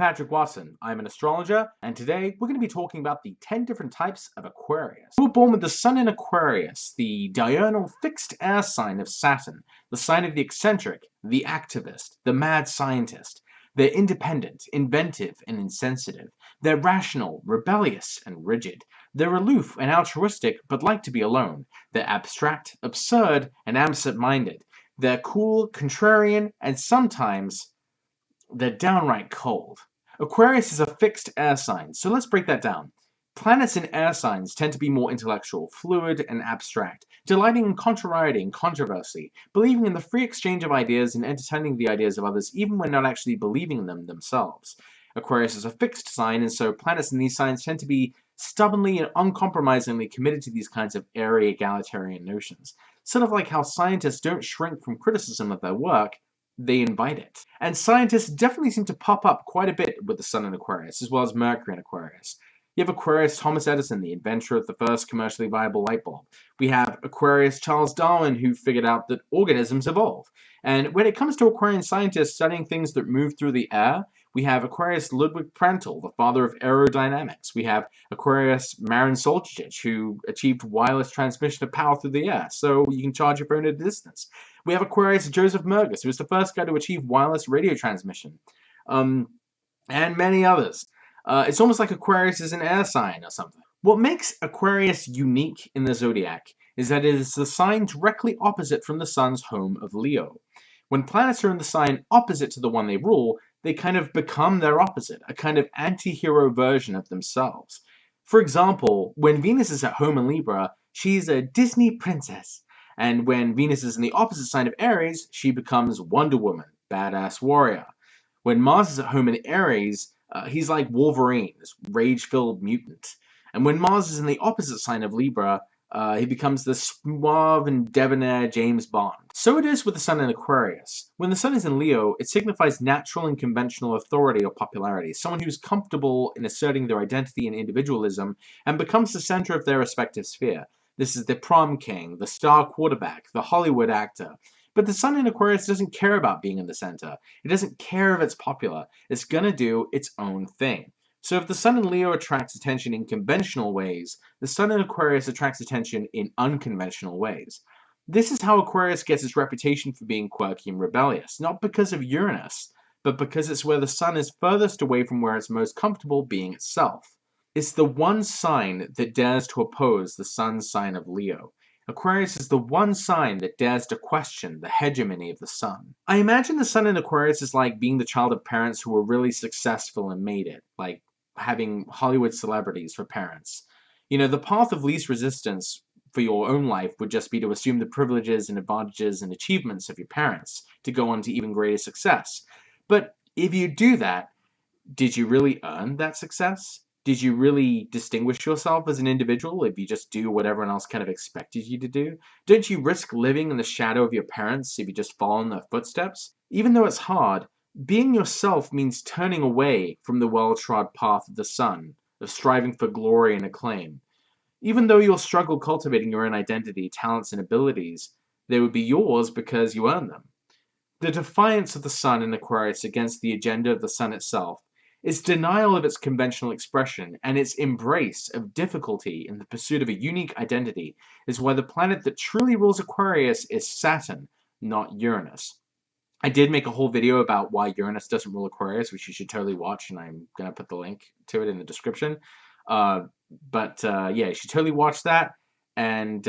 Patrick Watson. I'm an astrologer, and today we're going to be talking about the 10 different types of Aquarius. We're born with the Sun in Aquarius, the diurnal fixed air sign of Saturn, the sign of the eccentric, the activist, the mad scientist. They're independent, inventive, and insensitive. They're rational, rebellious, and rigid. They're aloof and altruistic, but like to be alone. They're abstract, absurd, and absent-minded. They're cool, contrarian, and sometimes they're downright cold. Aquarius is a fixed air sign, so let's break that down. Planets in air signs tend to be more intellectual, fluid, and abstract, delighting in contrariety and controversy, believing in the free exchange of ideas and entertaining the ideas of others even when not actually believing in them themselves. Aquarius is a fixed sign, and so planets in these signs tend to be stubbornly and uncompromisingly committed to these kinds of airy egalitarian notions. Sort of like how scientists don't shrink from criticism of their work, they invite it. And scientists definitely seem to pop up quite a bit with the Sun in Aquarius, as well as Mercury in Aquarius. You have Aquarius Thomas Edison, the inventor of the first commercially viable light bulb. We have Aquarius Charles Darwin, who figured out that organisms evolve. And when it comes to Aquarian scientists studying things that move through the air, we have Aquarius Ludwig Prandtl, the father of aerodynamics. We have Aquarius Marin Soltich, who achieved wireless transmission of power through the air, so you can charge your phone at a distance. We have Aquarius Joseph Mergus, who was the first guy to achieve wireless radio transmission, and many others. It's almost like Aquarius is an air sign or something. What makes Aquarius unique in the zodiac is that it is the sign directly opposite from the Sun's home of Leo. When planets are in the sign opposite to the one they rule, they kind of become their opposite, a kind of anti-hero version of themselves. For example, when Venus is at home in Libra, she's a Disney princess. And when Venus is in the opposite sign of Aries, she becomes Wonder Woman, badass warrior. When Mars is at home in Aries, he's like Wolverine, this rage-filled mutant. And when Mars is in the opposite sign of Libra, he becomes the suave and debonair James Bond. So it is with the Sun in Aquarius. When the Sun is in Leo, it signifies natural and conventional authority or popularity, someone who's comfortable in asserting their identity and individualism and becomes the center of their respective sphere. This is the prom king, the star quarterback, the Hollywood actor. But the Sun in Aquarius doesn't care about being in the center. It doesn't care if it's popular. It's gonna do its own thing. So if the Sun in Leo attracts attention in conventional ways, the Sun in Aquarius attracts attention in unconventional ways. This is how Aquarius gets its reputation for being quirky and rebellious, not because of Uranus, but because it's where the Sun is furthest away from where it's most comfortable being itself. It's the one sign that dares to oppose the Sun's sign of Leo. Aquarius is the one sign that dares to question the hegemony of the Sun. I imagine the Sun in Aquarius is like being the child of parents who were really successful and made it, like having Hollywood celebrities for parents. You know, the path of least resistance for your own life would just be to assume the privileges and advantages and achievements of your parents to go on to even greater success. But if you do that, did you really earn that success? Did you really distinguish yourself as an individual if you just do what everyone else kind of expected you to do? Don't you risk living in the shadow of your parents if you just follow in their footsteps? Even though it's hard, being yourself means turning away from the well-trod path of the Sun, of striving for glory and acclaim. Even though you'll struggle cultivating your own identity, talents, and abilities, they would be yours because you earned them. The defiance of the Sun in Aquarius against the agenda of the Sun itself, its denial of its conventional expression, and its embrace of difficulty in the pursuit of a unique identity is why the planet that truly rules Aquarius is Saturn, not Uranus. I did make a whole video about why Uranus doesn't rule Aquarius, which you should totally watch, and I'm going to put the link to it in the description. Yeah, you should totally watch that, and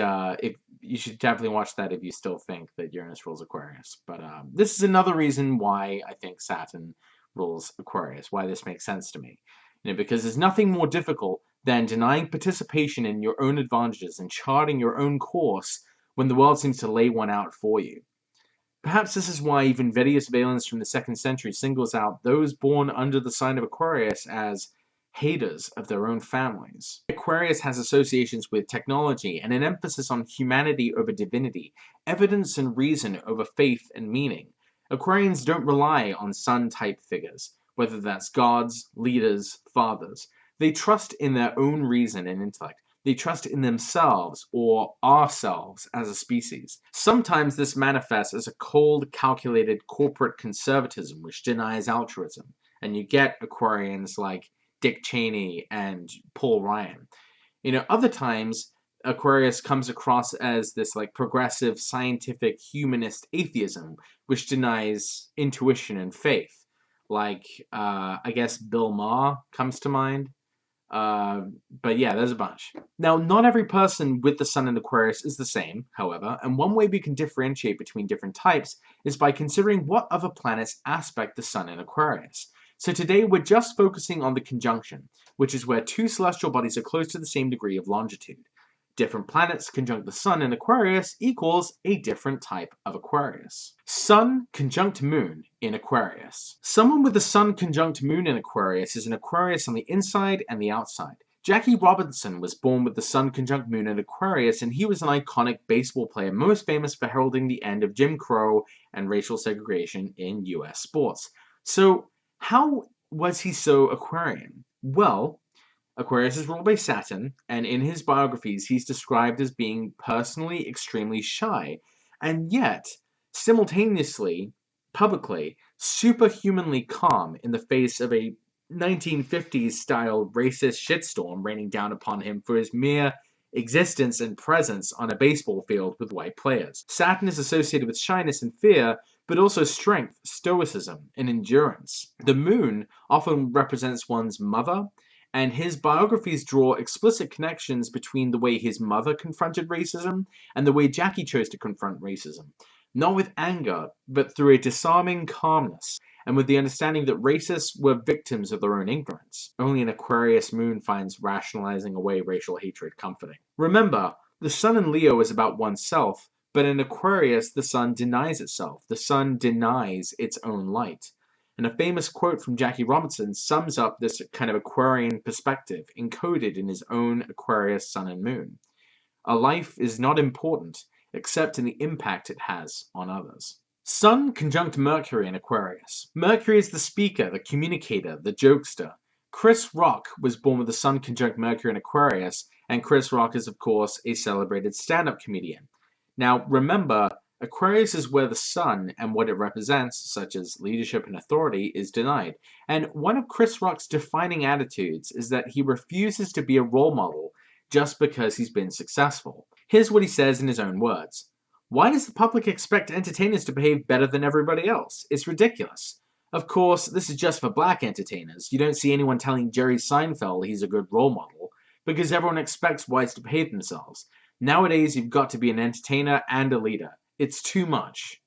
you should definitely watch that if you still think that Uranus rules Aquarius. But this is another reason why I think Saturn rules Aquarius, why this makes sense to me. Because there's nothing more difficult than denying participation in your own advantages and charting your own course when the world seems to lay one out for you. Perhaps this is why even Vettius Valens from the 2nd century singles out those born under the sign of Aquarius as haters of their own families. Aquarius has associations with technology and an emphasis on humanity over divinity, evidence and reason over faith and meaning. Aquarians don't rely on sun-type figures, whether that's gods, leaders, fathers. They trust in their own reason and intellect. They trust in themselves or ourselves as a species. Sometimes this manifests as a cold, calculated corporate conservatism which denies altruism. and you get Aquarians like Dick Cheney and Paul Ryan. Other times, Aquarius comes across as this like progressive, scientific, humanist atheism, which denies intuition and faith. Like, I guess Bill Maher comes to mind. But yeah, there's a bunch. Now, not every person with the sun in Aquarius is the same, however, and one way we can differentiate between different types is by considering what other planets aspect the sun in Aquarius. So today we're just focusing on the conjunction, which is where two celestial bodies are close to the same degree of longitude. Different planets conjunct the sun in Aquarius equals a different type of Aquarius. Sun conjunct moon in Aquarius. Someone with the sun conjunct moon in Aquarius is an Aquarius on the inside and the outside. Jackie Robinson was born with the sun conjunct moon in Aquarius, and he was an iconic baseball player most famous for heralding the end of Jim Crow and racial segregation in US sports. So how was he so Aquarian? Well, Aquarius is ruled by Saturn, and in his biographies he's described as being personally extremely shy, and yet, simultaneously, publicly, superhumanly calm in the face of a 1950s-style racist shitstorm raining down upon him for his mere existence and presence on a baseball field with white players. Saturn is associated with shyness and fear, but also strength, stoicism, and endurance. The moon often represents one's mother, and his biographies draw explicit connections between the way his mother confronted racism and the way Jackie chose to confront racism. Not with anger, but through a disarming calmness, and with the understanding that racists were victims of their own ignorance. Only an Aquarius moon finds rationalizing away racial hatred comforting. Remember, the sun in Leo is about oneself, but in Aquarius the sun denies itself. The sun denies its own light. And a famous quote from Jackie Robinson sums up this kind of Aquarian perspective, encoded in his own Aquarius sun and moon. A life is not important, except in the impact it has on others. Sun conjunct Mercury in Aquarius. Mercury is the speaker, the communicator, the jokester. Chris Rock was born with the sun conjunct Mercury in Aquarius, and Chris Rock is, of course, a celebrated stand-up comedian. Now, remember, Aquarius is where the sun and what it represents, such as leadership and authority, is denied. And one of Chris Rock's defining attitudes is that he refuses to be a role model just because he's been successful. Here's what he says in his own words. Why does the public expect entertainers to behave better than everybody else? It's ridiculous. Of course, this is just for black entertainers. You don't see anyone telling Jerry Seinfeld he's a good role model, because everyone expects whites to behave themselves. Nowadays, you've got to be an entertainer and a leader. It's too much.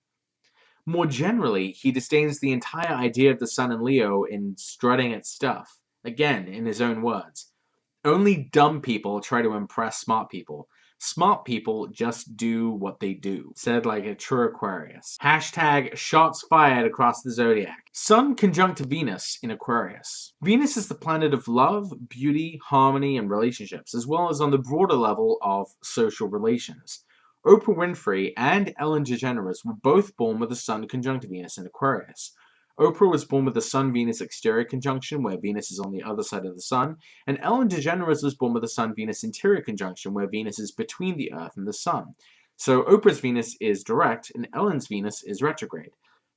More generally, he disdains the entire idea of the sun in Leo in strutting its stuff. Again, in his own words. Only dumb people try to impress smart people. Smart people just do what they do. Said like a true Aquarius. Hashtag shots fired across the zodiac. Sun conjunct Venus in Aquarius. Venus is the planet of love, beauty, harmony, and relationships, as well as on the broader level of social relations. Oprah Winfrey and Ellen DeGeneres were both born with the sun conjunct Venus in Aquarius. Oprah was born with the Sun-Venus exterior conjunction, where Venus is on the other side of the sun, and Ellen DeGeneres was born with the Sun-Venus interior conjunction, where Venus is between the Earth and the sun. So Oprah's Venus is direct, and Ellen's Venus is retrograde.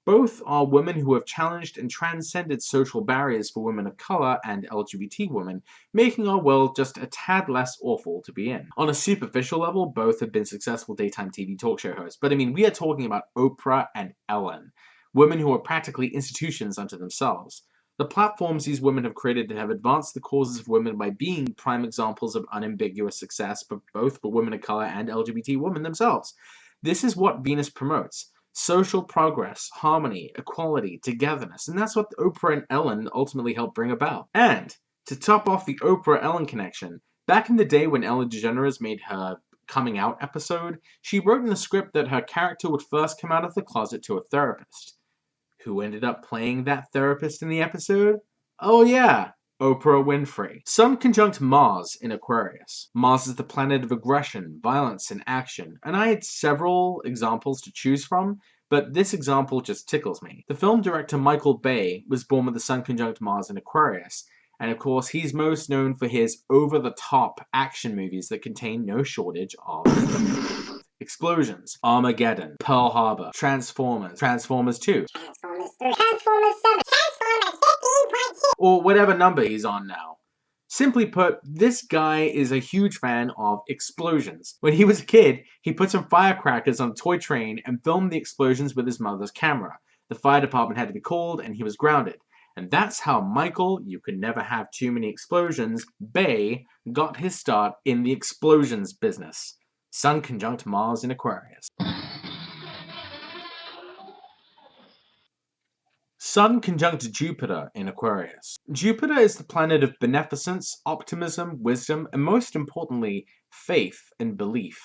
Both are women who have challenged and transcended social barriers for women of color and LGBT women, making our world just a tad less awful to be in. On a superficial level, both have been successful daytime TV talk show hosts, but I mean, we are talking about Oprah and Ellen. Women who are practically institutions unto themselves. The platforms these women have created have advanced the causes of women by being prime examples of unambiguous success, but both for women of color and LGBT women themselves. This is what Venus promotes. Social progress, harmony, equality, togetherness, and that's what Oprah and Ellen ultimately helped bring about. And, to top off the Oprah-Ellen connection, back in the day when Ellen DeGeneres made her coming out episode, she wrote in the script that her character would first come out of the closet to a therapist. Who ended up playing that therapist in the episode? Oh yeah, Oprah Winfrey. Sun conjunct Mars in Aquarius. Mars is the planet of aggression, violence, and action, and I had several examples to choose from, but this example just tickles me. The film director Michael Bay was born with the Sun conjunct Mars in Aquarius, and of course he's most known for his over-the-top action movies that contain no shortage of explosions. Armageddon, Pearl Harbor, Transformers, Transformers 2, Transformers 3, Transformers 7, Transformers or whatever number he's on now. Simply put, this guy is a huge fan of explosions. When he was a kid, he put some firecrackers on a toy train and filmed the explosions with his mother's camera. The fire department had to be called and he was grounded. And that's how Michael, you can never have too many explosions, Bay, got his start in the explosions business. Sun conjunct Mars in Aquarius. Sun conjunct Jupiter in Aquarius. Jupiter is the planet of beneficence, optimism, wisdom, and most importantly, faith and belief.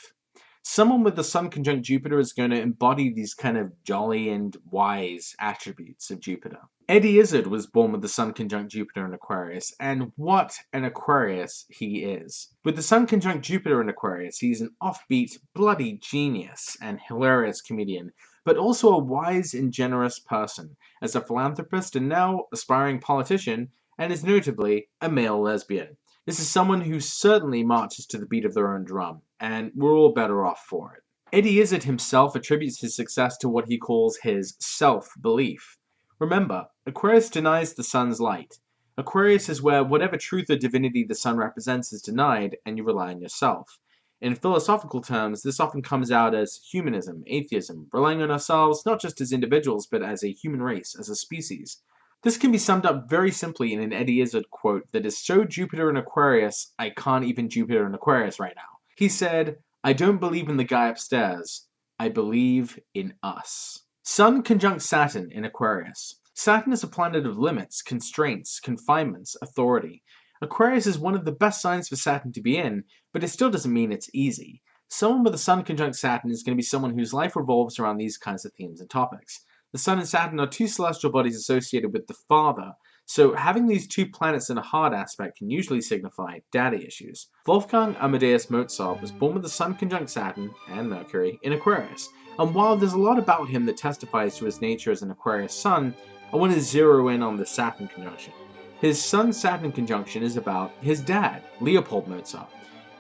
Someone with the Sun conjunct Jupiter is going to embody these kind of jolly and wise attributes of Jupiter. Eddie Izzard was born with the Sun conjunct Jupiter in Aquarius, and what an Aquarius he is. With the Sun conjunct Jupiter in Aquarius, he's an offbeat, bloody genius and hilarious comedian, but also a wise and generous person, as a philanthropist and now aspiring politician, and is notably a male lesbian. This is someone who certainly marches to the beat of their own drum, and we're all better off for it. Eddie Izzard himself attributes his success to what he calls his self-belief. Remember, Aquarius denies the sun's light. Aquarius is where whatever truth or divinity the sun represents is denied, and you rely on yourself. In philosophical terms, this often comes out as humanism, atheism, relying on ourselves not just as individuals, but as a human race, as a species. This can be summed up very simply in an Eddie Izzard quote that is so Jupiter in Aquarius, I can't even Jupiter in Aquarius right now. He said, "I don't believe in the guy upstairs. I believe in us." Sun conjunct Saturn in Aquarius. Saturn is a planet of limits, constraints, confinements, authority. Aquarius is one of the best signs for Saturn to be in, but it still doesn't mean it's easy. Someone with a Sun conjunct Saturn is going to be someone whose life revolves around these kinds of themes and topics. The Sun and Saturn are two celestial bodies associated with the father, so having these two planets in a hard aspect can usually signify daddy issues. Wolfgang Amadeus Mozart was born with the Sun conjunct Saturn and Mercury in Aquarius, and while there's a lot about him that testifies to his nature as an Aquarius Sun, I want to zero in on the Saturn conjunction. His Sun-Saturn conjunction is about his dad, Leopold Mozart.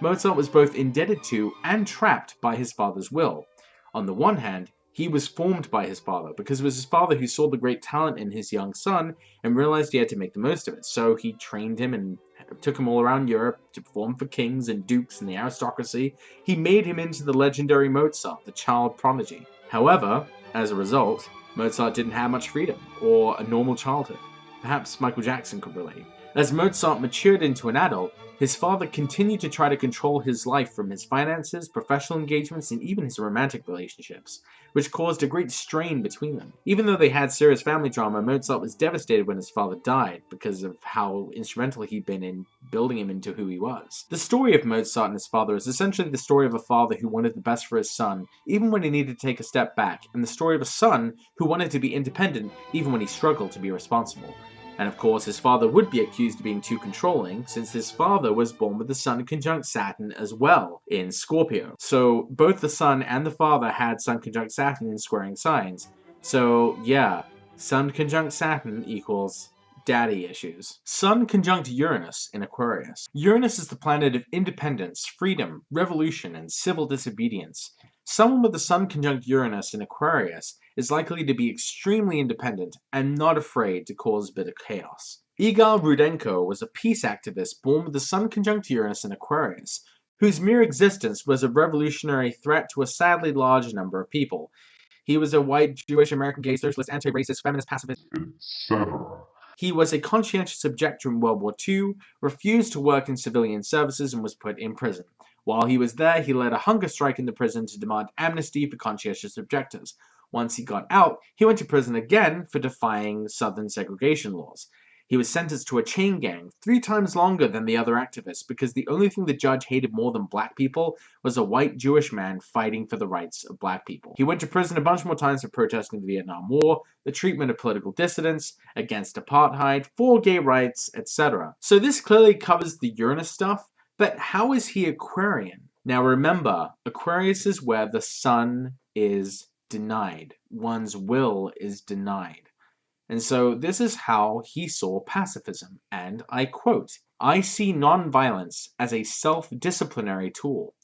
Mozart was both indebted to and trapped by his father's will. On the one hand, he was formed by his father, because it was his father who saw the great talent in his young son and realized he had to make the most of it. So he trained him and took him all around Europe to perform for kings and dukes and the aristocracy. He made him into the legendary Mozart, the child prodigy. However, as a result, Mozart didn't have much freedom or a normal childhood. Perhaps Michael Jackson could relate. As Mozart matured into an adult, his father continued to try to control his life from his finances, professional engagements, and even his romantic relationships, which caused a great strain between them. Even though they had serious family drama, Mozart was devastated when his father died because of how instrumental he'd been in building him into who he was. The story of Mozart and his father is essentially the story of a father who wanted the best for his son, even when he needed to take a step back, and the story of a son who wanted to be independent, even when he struggled to be responsible. And of course, his father would be accused of being too controlling, since his father was born with the Sun conjunct Saturn as well, in Scorpio. So both the Sun and the father had Sun conjunct Saturn in squaring signs. So yeah, Sun conjunct Saturn equals daddy issues. Sun conjunct Uranus in Aquarius. Uranus is the planet of independence, freedom, revolution, and civil disobedience. Someone with the Sun conjunct Uranus in Aquarius is likely to be extremely independent and not afraid to cause a bit of chaos. Igor Rudenko was a peace activist born with the Sun conjunct Uranus in Aquarius, whose mere existence was a revolutionary threat to a sadly large number of people. He was a white, Jewish, American, gay, socialist, anti-racist, feminist, pacifist, etc. He was a conscientious objector in World War II, refused to work in civilian services, and was put in prison. While he was there, he led a hunger strike in the prison to demand amnesty for conscientious objectors. Once he got out, he went to prison again for defying Southern segregation laws. He was sentenced to a chain gang 3 times longer than the other activists because the only thing the judge hated more than black people was a white Jewish man fighting for the rights of black people. He went to prison a bunch more times for protesting the Vietnam War, the treatment of political dissidents, against apartheid, for gay rights, etc. So this clearly covers the Uranus stuff, but how is he Aquarian? Now remember, Aquarius is where the sun is denied. One's will is denied. And so this is how he saw pacifism, and I quote, "I see nonviolence as a self-disciplinary tool.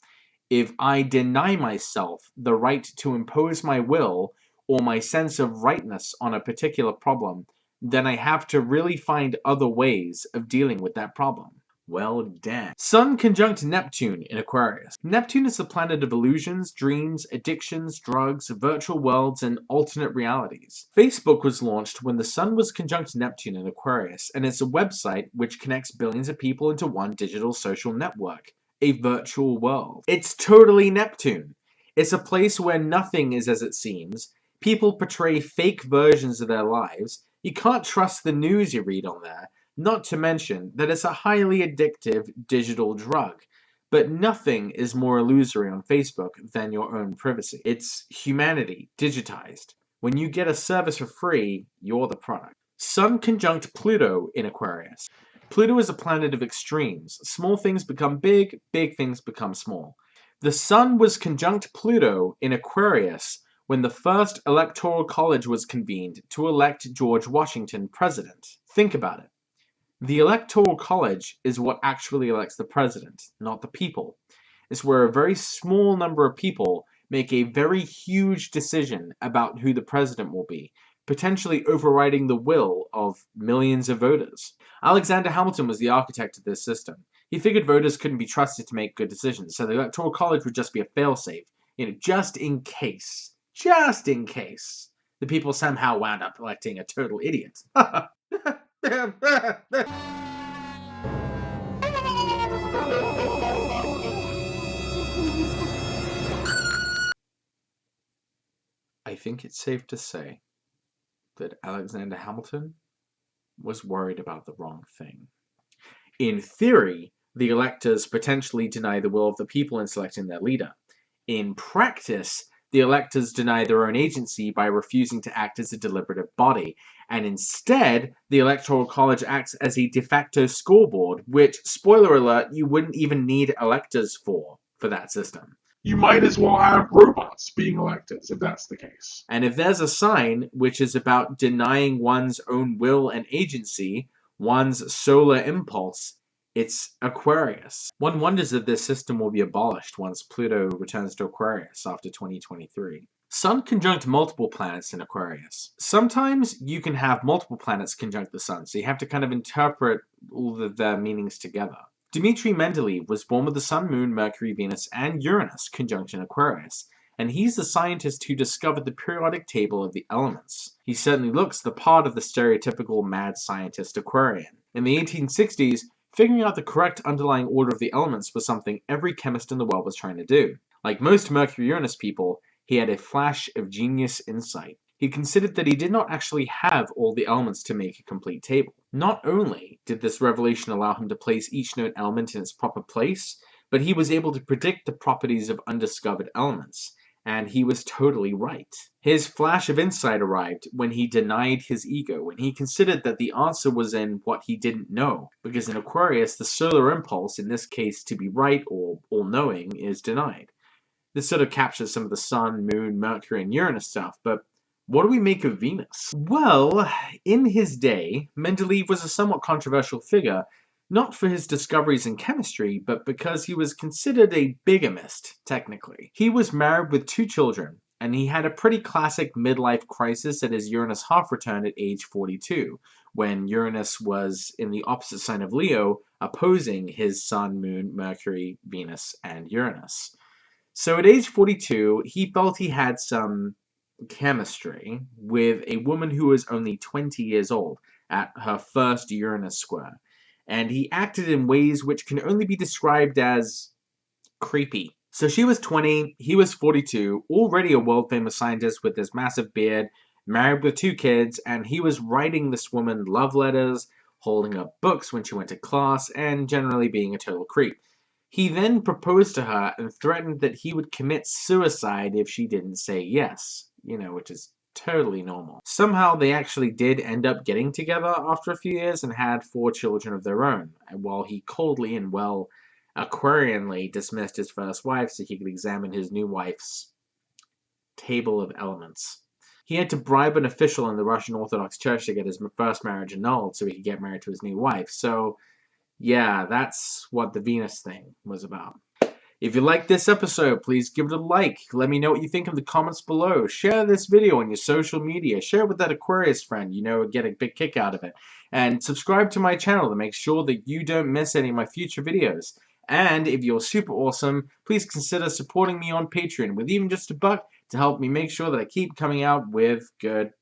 If I deny myself the right to impose my will or my sense of rightness on a particular problem, then I have to really find other ways of dealing with that problem. Well, damn. Sun conjunct Neptune in Aquarius. Neptune is the planet of illusions, dreams, addictions, drugs, virtual worlds, and alternate realities. Facebook was launched when the Sun was conjunct Neptune in Aquarius, and it's a website which connects billions of people into one digital social network, a virtual world. It's totally Neptune. It's a place where nothing is as it seems. People portray fake versions of their lives. You can't trust the news you read on there. Not to mention that it's a highly addictive digital drug. But nothing is more illusory on Facebook than your own privacy. It's humanity digitized. When you get a service for free, you're the product. Sun conjunct Pluto in Aquarius. Pluto is a planet of extremes. Small things become big, big things become small. The Sun was conjunct Pluto in Aquarius when the first Electoral College was convened to elect George Washington president. Think about it. The Electoral College is what actually elects the president, not the people. It's where a very small number of people make a very huge decision about who the president will be, potentially overriding the will of millions of voters. Alexander Hamilton was the architect of this system. He figured voters couldn't be trusted to make good decisions, so the Electoral College would just be a failsafe, just in case, the people somehow wound up electing a total idiot. I think it's safe to say that Alexander Hamilton was worried about the wrong thing. In theory, the electors potentially deny the will of the people in selecting their leader. In practice, the electors deny their own agency by refusing to act as a deliberative body, and instead, the Electoral College acts as a de facto scoreboard, which, spoiler alert, you wouldn't even need electors for that system. You might as well have robots being electors if that's the case. And if there's a sign which is about denying one's own will and agency, one's solar impulse, it's Aquarius. One wonders if this system will be abolished once Pluto returns to Aquarius after 2023. Sun conjunct multiple planets in Aquarius. Sometimes you can have multiple planets conjunct the Sun, so you have to kind of interpret all of their meanings together. Dmitri Mendeleev was born with the Sun, Moon, Mercury, Venus, and Uranus conjunct in Aquarius, and he's the scientist who discovered the periodic table of the elements. He certainly looks the part of the stereotypical mad scientist Aquarian. In the 1860s, figuring out the correct underlying order of the elements was something every chemist in the world was trying to do. Like most Mercury-Uranus people, he had a flash of genius insight. He considered that he did not actually have all the elements to make a complete table. Not only did this revelation allow him to place each known element in its proper place, but he was able to predict the properties of undiscovered elements. And he was totally right. His flash of insight arrived when he denied his ego, when he considered that the answer was in what he didn't know, because in Aquarius, the solar impulse, in this case to be right or all-knowing, is denied. This sort of captures some of the Sun, Moon, Mercury, and Uranus stuff, but what do we make of Venus? Well, in his day, Mendeleev was a somewhat controversial figure, not for his discoveries in chemistry, but because he was considered a bigamist, technically. He was married with 2 children, and he had a pretty classic midlife crisis at his Uranus half-return at age 42, when Uranus was in the opposite sign of Leo, opposing his Sun, Moon, Mercury, Venus, and Uranus. So at age 42, he felt he had some chemistry with a woman who was only 20 years old at her first Uranus square. And he acted in ways which can only be described as creepy. So she was 20, he was 42, already a world-famous scientist with this massive beard, married with 2 kids, and he was writing this woman love letters, holding up books when she went to class, and generally being a total creep. He then proposed to her and threatened that he would commit suicide if she didn't say yes, which is totally normal. Somehow they actually did end up getting together after a few years and had 4 children of their own, while he coldly and Aquarianly dismissed his first wife so he could examine his new wife's table of elements. He had to bribe an official in the Russian Orthodox Church to get his first marriage annulled so he could get married to his new wife. So, yeah, that's what the Venus thing was about. If you like this episode, please give it a like. Let me know what you think in the comments below. Share this video on your social media. Share it with that Aquarius friend. Get a big kick out of it. And subscribe to my channel to make sure that you don't miss any of my future videos. And if you're super awesome, please consider supporting me on Patreon with even just $1 to help me make sure that I keep coming out with good